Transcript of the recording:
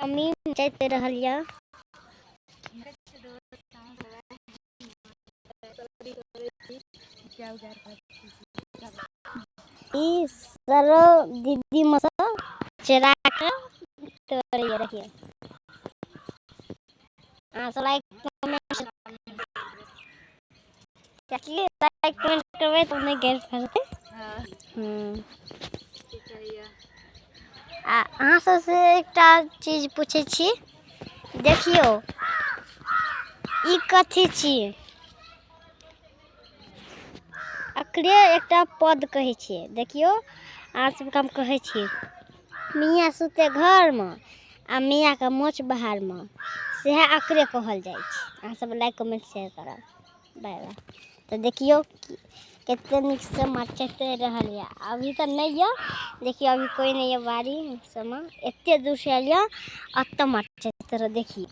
Mummy चैत रहल यऽ। ई सरो दीदी मसा चरा के तोड़ रहिए। सब लाइक करबै तो नहीं गैस फरते। अहाँ सबसे एकटा चीज पूछे छी, देखियो ई कथी छी? एकरे एकटा पद कहै छियै। देखियो अहाँ सबके हम कहै छी, मियाँ सुते घर में आ मियाँ के मोच बाहर में, सेहे एकरे कहल जाइ छै। अहाँ सब लाइक कमेंट शेयर करब। बाय बाय। तो देखियो कितने नीक से माछ चैत रहल यऽ। अभी तो नहीं है, देखियो अभी कोई नहीं है बाड़ी समय, एते दूर से आयल यऽ, अत्ते माछ चैत रहल देखियो।